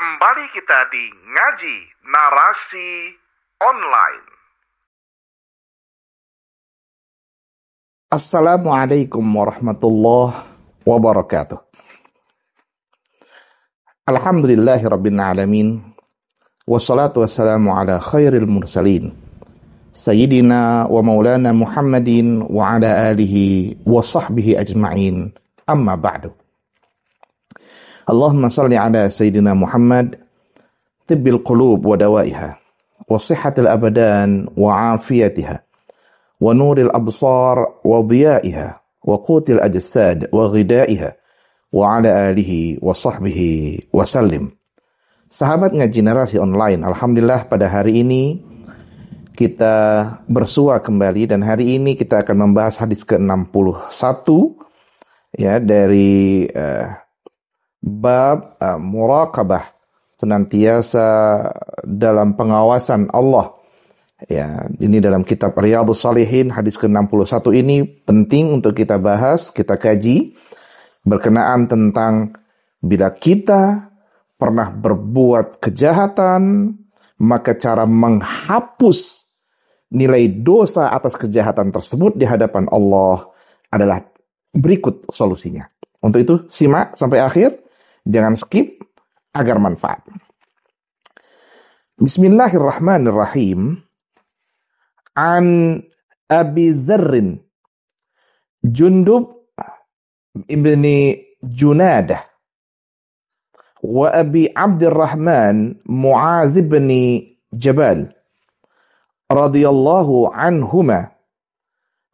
Kembali kita di Ngaji Narasi Online. Assalamualaikum warahmatullahi wabarakatuh. Alhamdulillahi rabbil alamin. Wassalatu wassalamu ala khairil mursalin. Sayyidina wa maulana Muhammadin wa ala alihi wa sahbihi ajma'in. Amma ba'du. Allahumma salli ala Sayyidina Muhammad tibbil qulub wa dawaiha wa sihhatil abadan wa afiyatiha wa nuril absar wa dhiyaiha wa qutil ajsad wa ghidaiha wa ala alihi wa sahbihi wa sallim. Sahabat Ngaji Narasi Online, alhamdulillah pada hari ini kita bersua kembali dan hari ini kita akan membahas hadis ke-61 ya dari bab muraqabah, senantiasa dalam pengawasan Allah. Ya, ini dalam kitab Riyadhus Shalihin, hadis ke-61 ini penting untuk kita bahas, kita kaji, berkenaan tentang bila kita pernah berbuat kejahatan, maka cara menghapus nilai dosa atas kejahatan tersebut di hadapan Allah adalah berikut solusinya. Untuk itu, simak sampai akhir, jangan skip agar manfaat. Bismillahirrahmanirrahim. An Abi Dzarrin Jundub ibni Junadah wa Abi Abdurrahman Mu'adz ibni Jabal radhiyallahu anhuma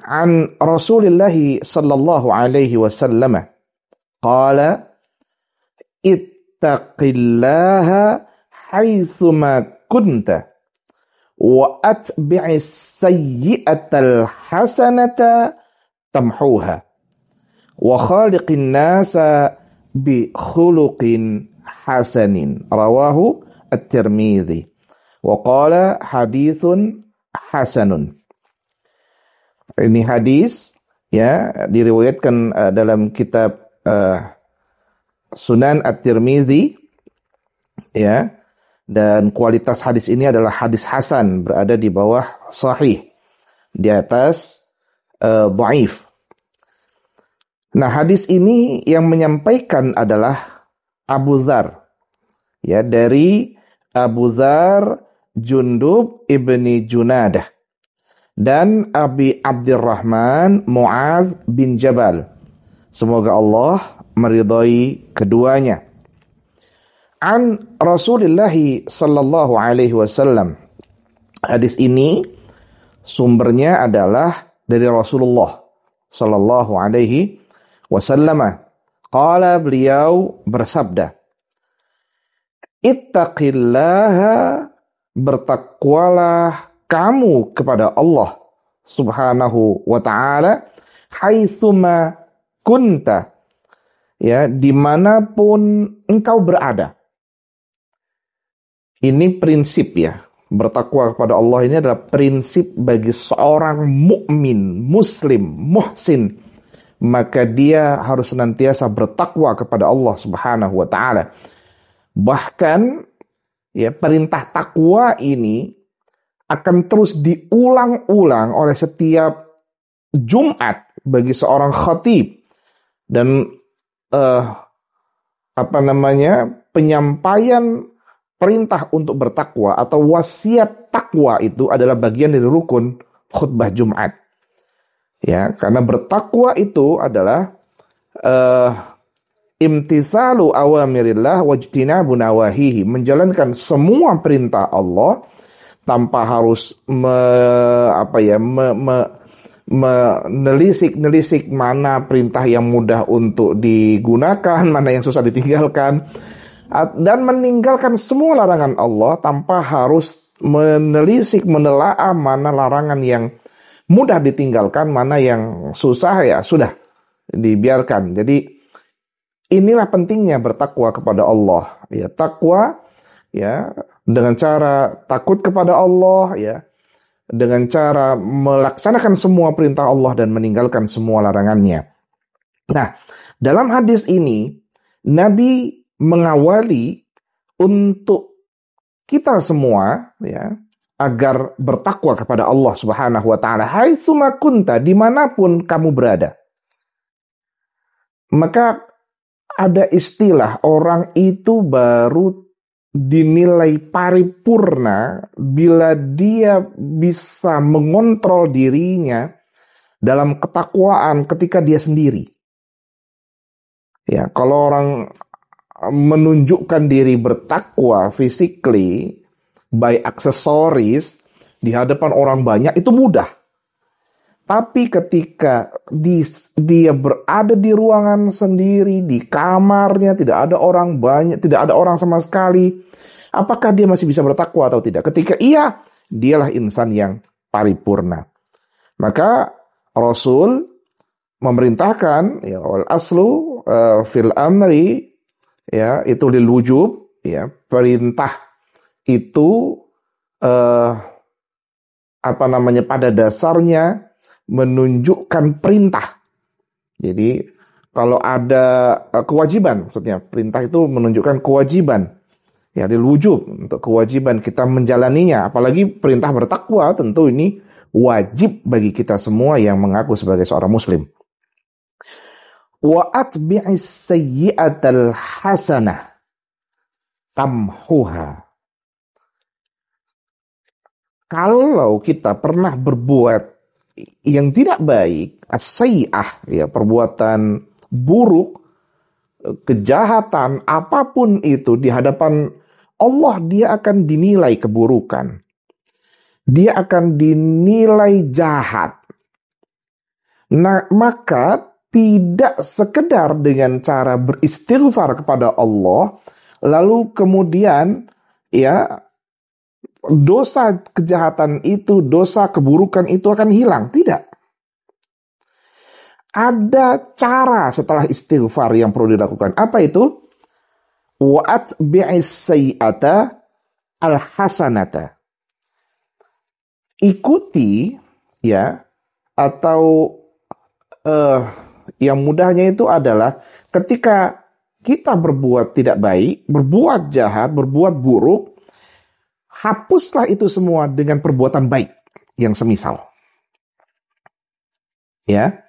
an Rasulillah sallallahu alaihi wasallam qala ittaqillaha haitsuma kunta wa atbi'is sayyi'atal hasanata tamhuha wa khaliqin nasa bi khuluqin hasanin rawahu at-Tirmidzi wa qala haditsun hasanun. Ini hadis ya diriwayatkan dalam kitab Sunan At-Tirmidzi ya. Dan kualitas hadis ini adalah hadis hasan, berada di bawah sahih, di atas dhaif. Nah, hadis ini yang menyampaikan adalah Abu Dzar. Ya, dari Abu Dzar Jundub ibni Junadah dan Abi Abdurrahman Mu'adz bin Jabal. Semoga Allah meridhai keduanya. An Rasulullah sallallahu alaihi wasallam. Hadis ini sumbernya adalah dari Rasulullah sallallahu alaihi wasallam. Qala, beliau bersabda, ittaqillaha, bertakwalah kamu kepada Allah subhanahu wa ta'ala haitsuma kunta, ya, dimanapun engkau berada. Ini prinsip ya, bertakwa kepada Allah ini adalah prinsip bagi seorang mukmin, muslim, muhsin. Maka dia harus senantiasa bertakwa kepada Allah subhanahu wa ta'ala. Bahkan ya, perintah takwa ini akan terus diulang-ulang oleh setiap Jumat bagi seorang khatib. Dan penyampaian perintah untuk bertakwa atau wasiat takwa itu adalah bagian dari rukun khutbah Jumat. Ya, karena bertakwa itu adalah imtitsalu awamirillah wajtinabu nawahihi, menjalankan semua perintah Allah tanpa harus menelisik mana perintah yang mudah untuk digunakan, mana yang susah ditinggalkan, dan meninggalkan semua larangan Allah tanpa harus menelisik, menelaah mana larangan yang mudah ditinggalkan, mana yang susah ya sudah dibiarkan. Jadi inilah pentingnya bertakwa kepada Allah. Ya, takwa ya dengan cara takut kepada Allah ya, dengan cara melaksanakan semua perintah Allah dan meninggalkan semua larangannya. Nah, dalam hadis ini Nabi mengawali untuk kita semua, ya, agar bertakwa kepada Allah Subhanahu wa taala haitsuma kunta, dimanapun kamu berada. Maka ada istilah orang itu baru dinilai paripurna bila dia bisa mengontrol dirinya dalam ketakwaan ketika dia sendiri. Ya, kalau orang menunjukkan diri bertakwa physically by aksesoris di hadapan orang banyak itu mudah. Tapi ketika dia berada di ruangan sendiri, di kamarnya, tidak ada orang banyak, tidak ada orang sama sekali, apakah dia masih bisa bertakwa atau tidak? Ketika iya, dialah insan yang paripurna. Maka Rasul memerintahkan, ya, wal aslu fil amri, ya, itu lil wujub, ya, perintah itu pada dasarnya menunjukkan perintah. Jadi kalau ada kewajiban, maksudnya perintah itu menunjukkan kewajiban, ya, lil wujub, untuk kewajiban kita menjalaninya. Apalagi perintah bertakwa, tentu ini wajib bagi kita semua yang mengaku sebagai seorang muslim. Wa atbi'is sayyi'atal hasanah tamhuha. Kalau kita pernah berbuat yang tidak baik, as-sayyi'ah, ya, perbuatan buruk, kejahatan, apapun itu di hadapan Allah, dia akan dinilai keburukan. Dia akan dinilai jahat. Nah, maka tidak sekedar dengan cara beristighfar kepada Allah, lalu kemudian, ya, dosa kejahatan itu, dosa keburukan itu akan hilang. Tidak. Ada cara setelah istighfar yang perlu dilakukan. Apa itu? Wa atbi'is sayyi'ata al-hasanata. Ikuti, ya, atau yang mudahnya itu adalah ketika kita berbuat tidak baik, berbuat jahat, berbuat buruk, hapuslah itu semua dengan perbuatan baik yang semisal. Ya,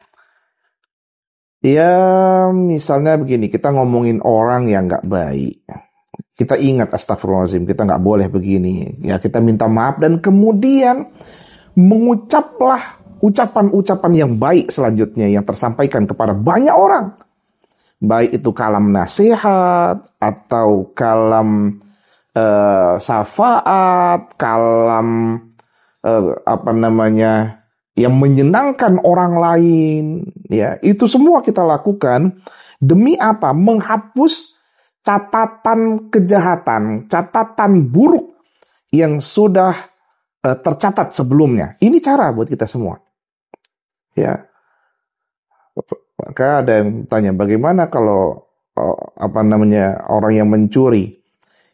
misalnya begini, kita ngomongin orang yang nggak baik. Kita ingat, astagfirullahaladzim, kita nggak boleh begini. Ya, kita minta maaf dan kemudian mengucaplah ucapan-ucapan yang baik selanjutnya yang tersampaikan kepada banyak orang. Baik itu kalam nasihat atau kalam syafaat, kalam yang menyenangkan orang lain, ya, itu semua kita lakukan demi apa? Menghapus catatan kejahatan, catatan buruk yang sudah tercatat sebelumnya. Ini cara buat kita semua. Ya. Maka ada yang tanya, bagaimana kalau orang yang mencuri?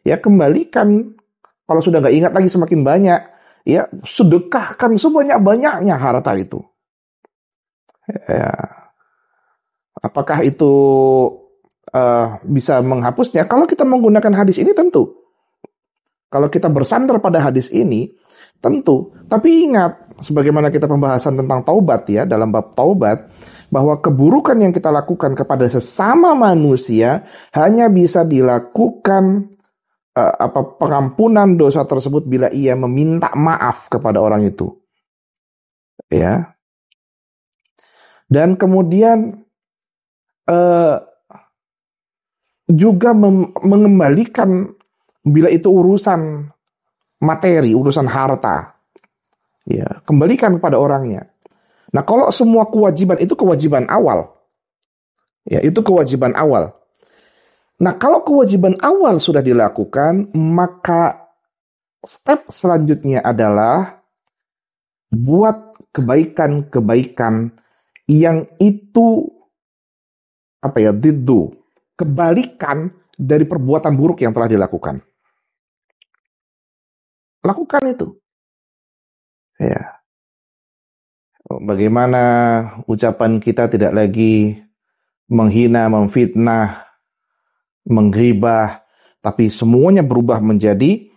Ya, kembalikan. Kalau sudah nggak ingat lagi semakin banyak, ya, sedekahkan sebanyak-banyaknya harta itu. Ya. Apakah itu bisa menghapusnya? Kalau kita menggunakan hadis ini tentu. Kalau kita bersandar pada hadis ini, tentu. Tapi ingat, sebagaimana kita pembahasan tentang taubat, ya, dalam bab taubat, bahwa keburukan yang kita lakukan kepada sesama manusia hanya bisa dilakukan pengampunan dosa tersebut bila ia meminta maaf kepada orang itu. Ya. Dan kemudian juga mengembalikan bila itu urusan materi, urusan harta. Ya, kembalikan kepada orangnya. Nah, kalau semua kewajiban itu kewajiban awal. Ya, itu kewajiban awal. Nah, kalau kewajiban awal sudah dilakukan, maka step selanjutnya adalah buat kebaikan-kebaikan yang itu kebalikan dari perbuatan buruk yang telah dilakukan. Lakukan itu. Ya. Bagaimana ucapan kita tidak lagi menghina, memfitnah, menggibah, tapi semuanya berubah menjadi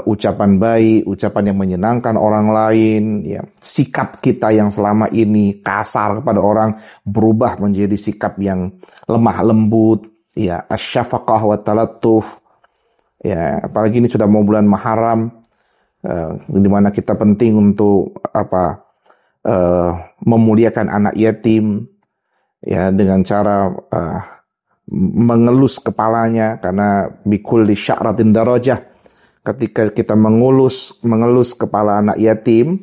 ucapan baik, ucapan yang menyenangkan orang lain, ya. Sikap kita yang selama ini kasar kepada orang berubah menjadi sikap yang lemah lembut, ya, asyafaqah wa talattuf. Ya, apalagi ini sudah mau bulan Muharram, di mana kita penting untuk memuliakan anak yatim, ya, dengan cara mengelus kepalanya, karena bikulli sya'ratin darajah. Ketika kita mengelus kepala anak yatim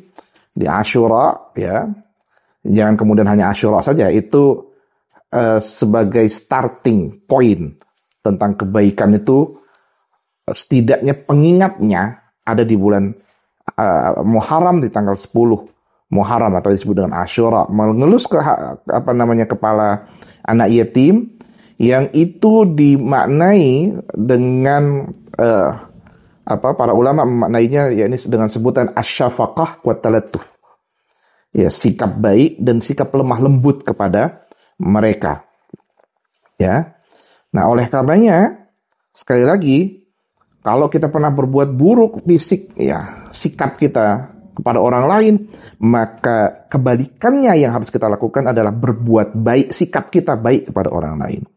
di Asyura, ya, jangan kemudian hanya Asyura saja, itu sebagai starting point tentang kebaikan itu, setidaknya pengingatnya ada di bulan Muharram, di tanggal 10 Muharram atau disebut dengan Asyura, mengelus kepala anak yatim, yang itu dimaknai dengan para ulama memaknainya yakni dengan sebutan asyafaqah wa talattuf. Ya, sikap baik dan sikap lemah lembut kepada mereka. Ya. Nah, oleh karenanya sekali lagi, kalau kita pernah berbuat buruk sikap kita kepada orang lain, maka kebalikannya yang harus kita lakukan adalah berbuat baik, sikap kita baik kepada orang lain.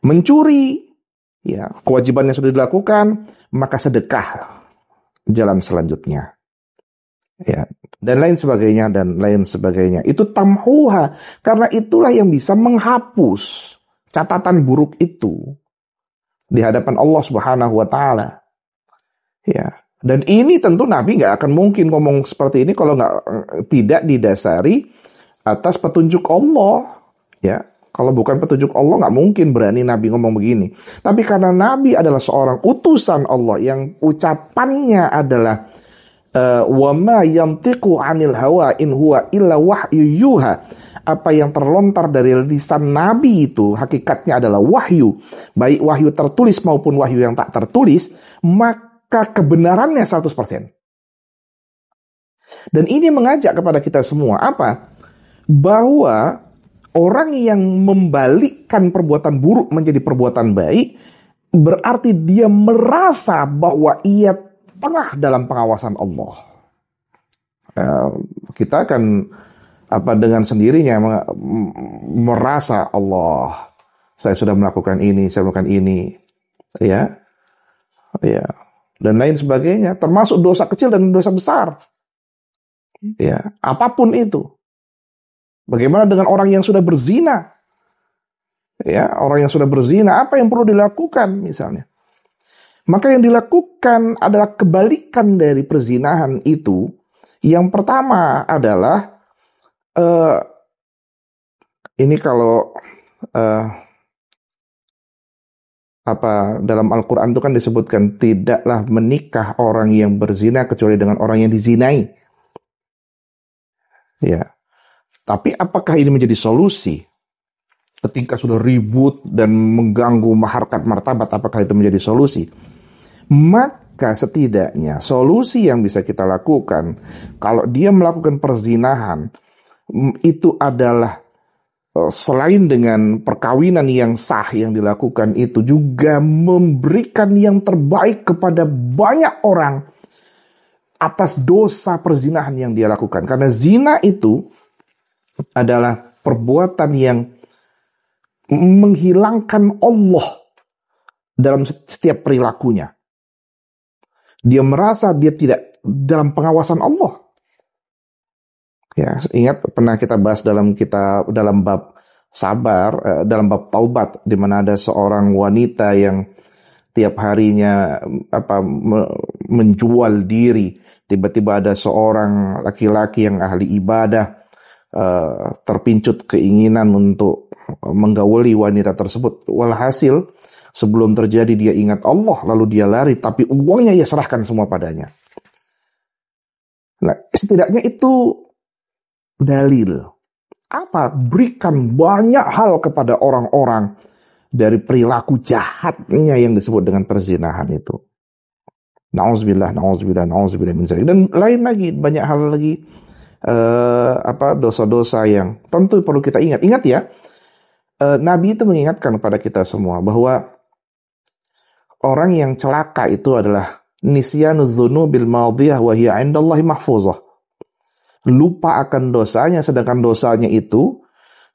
Mencuri, ya, kewajibannya sudah dilakukan, maka sedekah jalan selanjutnya. Ya, dan lain sebagainya. Itu tamhuha, karena itulah yang bisa menghapus catatan buruk itu di hadapan Allah Subhanahu wa taala. Ya, dan ini tentu Nabi nggak akan mungkin ngomong seperti ini kalau tidak didasari atas petunjuk Allah. Ya, kalau bukan petunjuk Allah nggak mungkin berani Nabi ngomong begini. Tapi karena Nabi adalah seorang utusan Allah yang ucapannya adalah wa ma yantiqu 'anil hawa in huwa illa wahyu yuha. Apa yang terlontar dari lisan Nabi itu hakikatnya adalah wahyu, baik wahyu tertulis maupun wahyu yang tak tertulis, maka kebenarannya 100%. Dan ini mengajak kepada kita semua bahwa orang yang membalikkan perbuatan buruk menjadi perbuatan baik, berarti dia merasa bahwa ia tengah dalam pengawasan Allah. Kita akan dengan sendirinya merasa Allah, saya sudah melakukan ini, saya melakukan ini, ya, dan lain sebagainya, termasuk dosa kecil dan dosa besar, ya, apapun itu. Bagaimana dengan orang yang sudah berzina? Ya, orang yang sudah berzina, apa yang perlu dilakukan misalnya? Maka yang dilakukan adalah kebalikan dari perzinahan itu. Yang pertama adalah ini kalau dalam Al-Quran itu kan disebutkan tidaklah menikah orang yang berzina kecuali dengan orang yang dizinai. Ya. Tapi apakah ini menjadi solusi? Ketika sudah ribut dan mengganggu harkat martabat, apakah itu menjadi solusi? Maka setidaknya solusi yang bisa kita lakukan, kalau dia melakukan perzinahan, itu adalah selain dengan perkawinan yang sah yang dilakukan, itu juga memberikan yang terbaik kepada banyak orang atas dosa perzinahan yang dia lakukan. Karena zina itu adalah perbuatan yang menghilangkan Allah dalam setiap perilakunya. Dia merasa dia tidak dalam pengawasan Allah. Ya, ingat pernah kita bahas dalam bab sabar, dalam bab taubat, di mana ada seorang wanita yang tiap harinya menjual diri. Tiba-tiba ada seorang laki-laki yang ahli ibadah, terpincut keinginan untuk menggauli wanita tersebut. Walhasil sebelum terjadi dia ingat Allah, lalu dia lari, tapi uangnya ia serahkan semua padanya. Nah, setidaknya itu dalil. Berikan banyak hal kepada orang-orang dari perilaku jahatnya yang disebut dengan perzinahan itu. Nauzubillah min dzalik. Dan lain lagi, banyak hal lagi, dosa-dosa yang tentu perlu kita ingat. Ingat ya, Nabi itu mengingatkan kepada kita semua bahwa orang yang celaka itu adalah nisyanuz dzunubil madiyah wa hiya 'indallahi mahfuzah. Lupa akan dosanya, sedangkan dosanya itu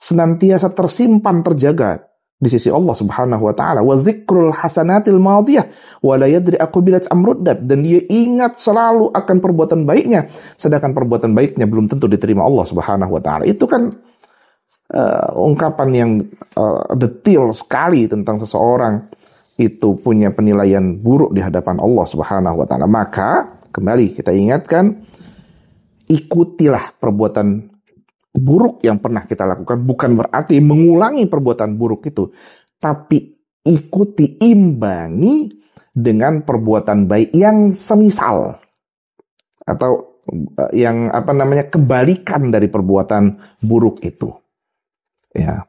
senantiasa tersimpan, terjaga di sisi Allah Subhanahu wa taala. Wa dzikrul hasanatil madiyah wa la yadri aqbilat amruddat, dan dia ingat selalu akan perbuatan baiknya, sedangkan perbuatan baiknya belum tentu diterima Allah Subhanahu wa taala. Itu kan ungkapan yang detail sekali tentang seseorang itu punya penilaian buruk di hadapan Allah Subhanahu wa taala. Maka kembali kita ingatkan, ikutilah perbuatan buruk yang pernah kita lakukan, bukan berarti mengulangi perbuatan buruk itu, tapi ikuti, imbangi dengan perbuatan baik yang semisal atau yang kebalikan dari perbuatan buruk itu. Ya.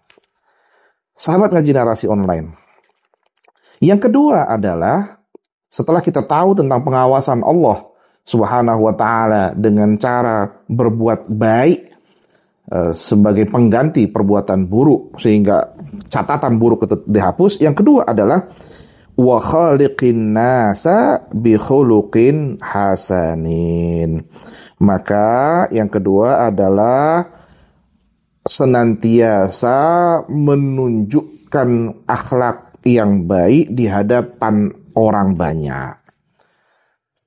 Sahabat ngaji narasi online. Yang kedua adalah setelah kita tahu tentang pengawasan Allah Subhanahu wa taala dengan cara berbuat baik sebagai pengganti perbuatan buruk sehingga catatan buruk itu dihapus. Yang kedua adalah wa khaliqin nasa bi khuluqin hasanin. Maka yang kedua adalah senantiasa menunjukkan akhlak yang baik di hadapan orang banyak.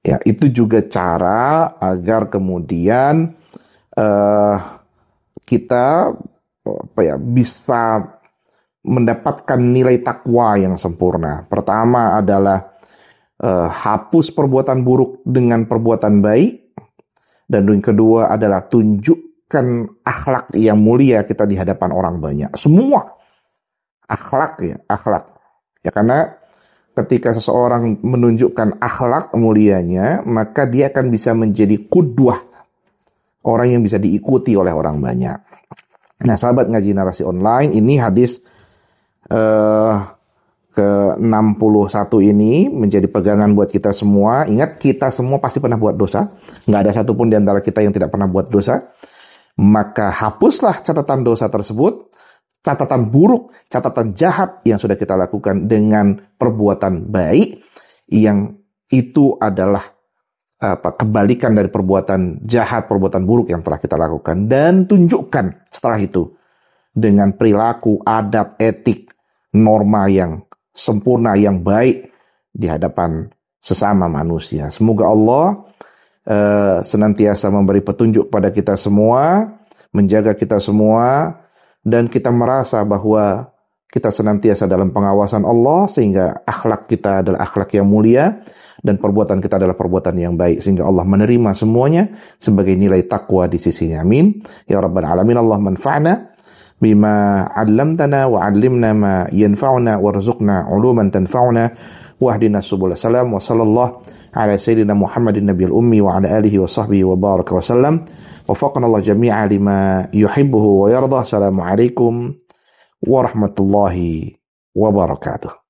Ya, itu juga cara agar kemudian kita bisa mendapatkan nilai takwa yang sempurna. Pertama adalah hapus perbuatan buruk dengan perbuatan baik, dan yang kedua adalah tunjukkan akhlak yang mulia kita di hadapan orang banyak. Semua akhlak. Ya, karena ketika seseorang menunjukkan akhlak mulianya, maka dia akan bisa menjadi qudwah, orang yang bisa diikuti oleh orang banyak. Nah, sahabat ngaji narasi online, ini hadis ke-61 ini menjadi pegangan buat kita semua. Ingat, kita semua pasti pernah buat dosa. Nggak ada satupun di antara kita yang tidak pernah buat dosa. Maka hapuslah catatan dosa tersebut, catatan buruk, catatan jahat yang sudah kita lakukan dengan perbuatan baik, yang itu adalah kebalikan dari perbuatan jahat, perbuatan buruk yang telah kita lakukan. Dan tunjukkan setelah itu dengan perilaku, adab, etik, norma yang sempurna, yang baik di hadapan sesama manusia. Semoga Allah senantiasa memberi petunjuk pada kita semua, menjaga kita semua, dan kita merasa bahwa kita senantiasa dalam pengawasan Allah, sehingga akhlak kita adalah akhlak yang mulia dan perbuatan kita adalah perbuatan yang baik, sehingga Allah menerima semuanya sebagai nilai takwa di sisinya. Amin ya rabbal alamin. Allah manfa'na bima 'allamtana wa 'allimna ma yanfa'una warzuqna 'uluman tanfa'una wahdina subul salam. Wa sallallahu ala sayyidina Muhammadin nabiyil ummi wa ala alihi wa sahbihi wa baraka wa sallam. Wafaqana Allah jami'a lima yuhibbuhu wa yardah. Assalamualaikum warahmatullahi wabarakatuh.